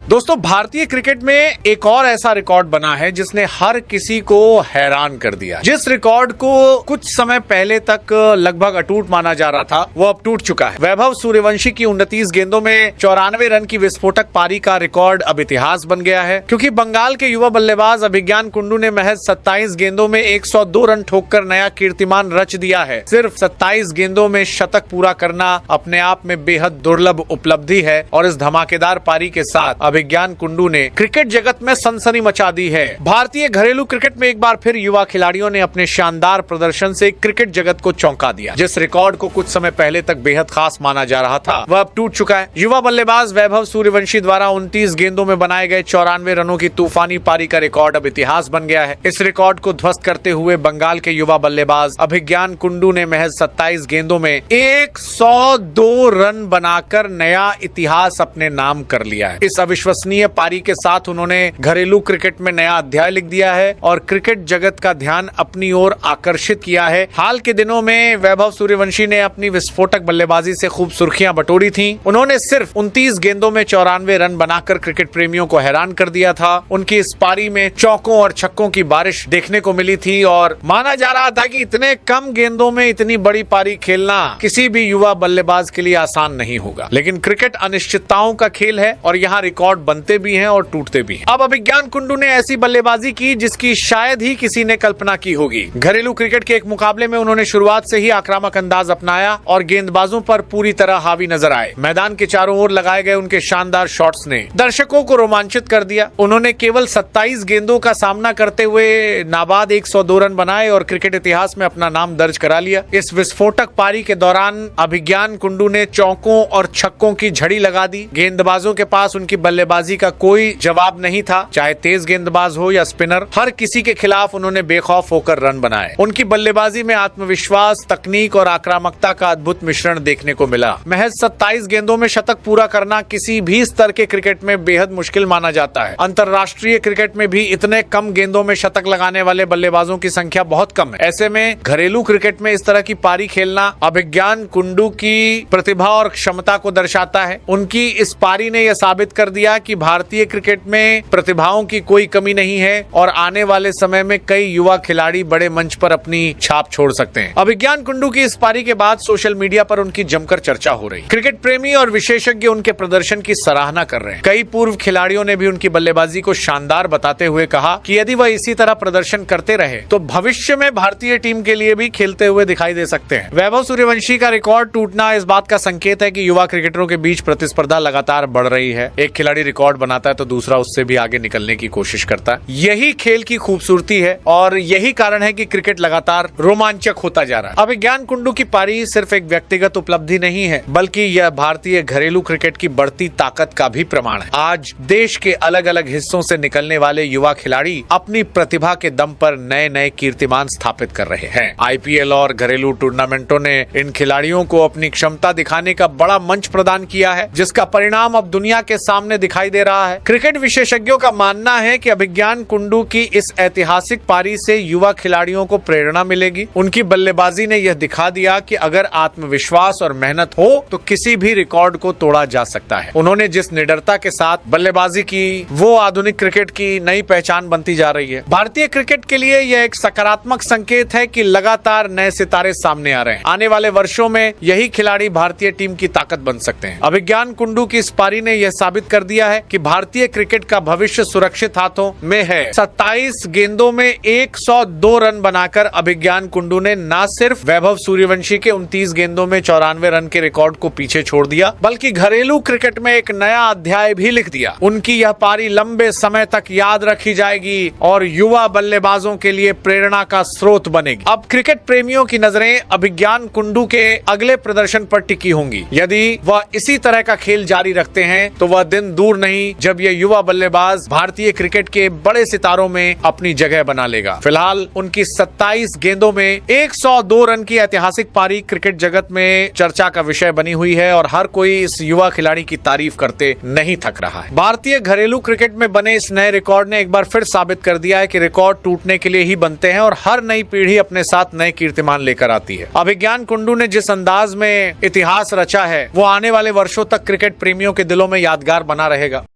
दोस्तों, भारतीय क्रिकेट में एक और ऐसा रिकॉर्ड बना है जिसने हर किसी को हैरान कर दिया। जिस रिकॉर्ड को कुछ समय पहले तक लगभग अटूट माना जा रहा था, वो अब टूट चुका है। वैभव सूर्यवंशी की 29 गेंदों में 94 रन की विस्फोटक पारी का रिकॉर्ड अब इतिहास बन गया है, क्योंकि बंगाल के युवा बल्लेबाज अभिज्ञान कुंडू ने महज 27 गेंदों में 102 रन ठोककर नया कीर्तिमान रच दिया है। सिर्फ 27 गेंदों में शतक पूरा करना अपने आप में बेहद दुर्लभ उपलब्धि है और इस धमाकेदार पारी के साथ अभिज्ञान कुंडू ने क्रिकेट जगत में सनसनी मचा दी है। भारतीय घरेलू क्रिकेट में एक बार फिर युवा खिलाड़ियों ने अपने शानदार प्रदर्शन से क्रिकेट जगत को चौंका दिया। जिस रिकॉर्ड को कुछ समय पहले तक बेहद खास माना जा रहा था, वह अब टूट चुका है। युवा बल्लेबाज वैभव सूर्यवंशी द्वारा 29 गेंदों में बनाए गए 94 रनों की तूफानी पारी का रिकॉर्ड अब इतिहास बन गया है। इस रिकॉर्ड को ध्वस्त करते हुए बंगाल के युवा बल्लेबाज अभिज्ञान कुंडू ने महज 27 गेंदों में 102 रन बनाकर नया इतिहास अपने नाम कर लिया है। इस अविश्वसनीय पारी के साथ उन्होंने घरेलू क्रिकेट में नया अध्याय लिख दिया है और क्रिकेट जगत का ध्यान अपनी ओर आकर्षित किया है। हाल के दिनों में वैभव सूर्यवंशी ने अपनी विस्फोटक बल्लेबाजी से खूब सुर्खियां बटोरी थी। उन्होंने सिर्फ 29 गेंदों में 94 रन बनाकर क्रिकेट प्रेमियों को हैरान कर दिया था। उनकी इस पारी में चौकों और छक्कों की बारिश देखने को मिली थी और माना जा रहा था कि इतने कम गेंदों में इतनी बड़ी पारी खेलना किसी भी युवा बल्लेबाज के लिए आसान नहीं होगा। लेकिन क्रिकेट अनिश्चितताओं का खेल है और यहाँ रिकॉर्ड बनते भी हैं और टूटते भी हैं। अब अभिज्ञान कुंडू ने ऐसी बल्लेबाजी की जिसकी शायद ही किसी ने कल्पना की होगी। घरेलू क्रिकेट के एक मुकाबले में उन्होंने शुरुआत से ही आक्रामक अंदाज अपनाया और गेंदबाजों पर पूरी तरह हावी नजर आए। मैदान के चारों ओर लगाए गए उनके शानदार शॉट्स ने दर्शकों को रोमांचित कर दिया। उन्होंने केवल 27 गेंदों का सामना करते हुए नाबाद 102 रन बनाए और क्रिकेट इतिहास में अपना नाम दर्ज करा लिया। इस विस्फोटक पारी के दौरान अभिज्ञान कुंडू ने चौकों और छक्कों की झड़ी लगा दी। गेंदबाजों के पास उनकी बल्लेबाजी का कोई जवाब नहीं था, चाहे तेज गेंदबाज हो या स्पिनर। हर किसी के खिलाफ उन्होंने बेखौफ होकर रन बनाए। उनकी बल्लेबाजी में आत्मविश्वास, तकनीक और आक्रामकता का अद्भुत मिश्रण देखने को मिला। महज 27 गेंदों में शतक पूरा करना किसी भी स्तर के क्रिकेट में बेहद मुश्किल माना जाता है। अंतर्राष्ट्रीय क्रिकेट में भी इतने कम गेंदों में शतक लगाने वाले बल्लेबाजों की संख्या बहुत कम है। ऐसे में घरेलू क्रिकेट में इस तरह की पारी खेलना अभिज्ञान कुंडू की प्रतिभा और क्षमता को दर्शाता है। उनकी इस पारी ने यह साबित कर दिया कि भारतीय क्रिकेट में प्रतिभाओं की कोई कमी नहीं है और आने वाले समय में कई युवा खिलाड़ी बड़े मंच पर अपनी छाप छोड़ सकते हैं। अभिज्ञान कुंडू की इस पारी के बाद सोशल मीडिया पर उनकी जमकर चर्चा हो रही। क्रिकेट प्रेमी और विशेषज्ञ उनके प्रदर्शन की सराहना कर रहे हैं। कई पूर्व खिलाड़ियों ने भी उनकी बल्लेबाजी को शानदार बताते हुए कहा कि यदि वह इसी तरह प्रदर्शन करते रहे तो भविष्य में भारतीय टीम के लिए भी खेलते हुए दिखाई दे सकते हैं। वैभव सूर्यवंशी का रिकॉर्ड टूटना इस बात का संकेत है कि युवा क्रिकेटरों के बीच प्रतिस्पर्धा लगातार बढ़ रही है। एक खिलाड़ी रिकॉर्ड बनाता है तो दूसरा उससे भी आगे निकलने की कोशिश करता है। यही खेल की खूबसूरती है और यही कारण है कि क्रिकेट लगातार रोमांचक होता जा रहा है। अभिज्ञान कुंडू की पारी सिर्फ एक व्यक्तिगत उपलब्धि नहीं है, बल्कि यह भारतीय घरेलू क्रिकेट की बढ़ती ताकत का भी प्रमाण है। आज देश के अलग अलग हिस्सों से निकलने वाले युवा खिलाड़ी अपनी प्रतिभा के दम पर नए नए कीर्तिमान स्थापित कर रहे हैं। आईपीएल और घरेलू टूर्नामेंटों ने इन खिलाड़ियों को अपनी क्षमता दिखाने का बड़ा मंच प्रदान किया है, जिसका परिणाम अब दुनिया के सामने दिखाई दे रहा है। क्रिकेट विशेषज्ञों का मानना है कि अभिज्ञान कुंडू की इस ऐतिहासिक पारी से युवा खिलाड़ियों को प्रेरणा मिलेगी। उनकी बल्लेबाजी ने यह दिखा दिया कि अगर आत्मविश्वास और मेहनत हो तो किसी भी रिकॉर्ड को तोड़ा जा सकता है। उन्होंने जिस निडरता के साथ बल्लेबाजी की, वो आधुनिक क्रिकेट की नई पहचान बनती जा रही है। भारतीय क्रिकेट के लिए यह एक सकारात्मक संकेत है कि लगातार नए सितारे सामने आ रहे हैं। आने वाले वर्षों में यही खिलाड़ी भारतीय टीम की ताकत बन सकते हैं। अभिज्ञान कुंडू की इस पारी ने यह साबित कर दिया है कि भारतीय क्रिकेट का भविष्य सुरक्षित हाथों में है। 27 गेंदों में 102 रन बनाकर अभिज्ञान कुंडू ने न सिर्फ वैभव सूर्यवंशी के 29 गेंदों में 94 रन के रिकॉर्ड को पीछे छोड़ दिया, बल्कि घरेलू क्रिकेट में एक नया अध्याय भी लिख दिया। उनकी यह पारी लंबे समय तक याद रखी जाएगी और युवा बल्लेबाजों के लिए प्रेरणा का स्रोत बनेगी। अब क्रिकेट प्रेमियों की नजरें अभिज्ञान कुंडू के अगले प्रदर्शन पर टिकी होंगी। यदि वह इसी तरह का खेल जारी रखते हैं तो वह दिन दूर नहीं जब ये युवा बल्लेबाज भारतीय क्रिकेट के बड़े सितारों में अपनी जगह बना लेगा। फिलहाल उनकी 27 गेंदों में 102 रन की ऐतिहासिक पारी क्रिकेट जगत में चर्चा का विषय बनी हुई है और हर कोई इस युवा खिलाड़ी की तारीफ करते नहीं थक रहा है। भारतीय घरेलू क्रिकेट में बने इस नए रिकॉर्ड ने एक बार फिर साबित कर दिया है कि रिकॉर्ड टूटने के लिए ही बनते हैं और हर नई पीढ़ी अपने साथ नए कीर्तिमान लेकर आती है। अभिज्ञान कुंडू ने जिस अंदाज में इतिहास रचा है, वो आने वाले वर्षों तक क्रिकेट प्रेमियों के दिलों में यादगार बना रहेगा।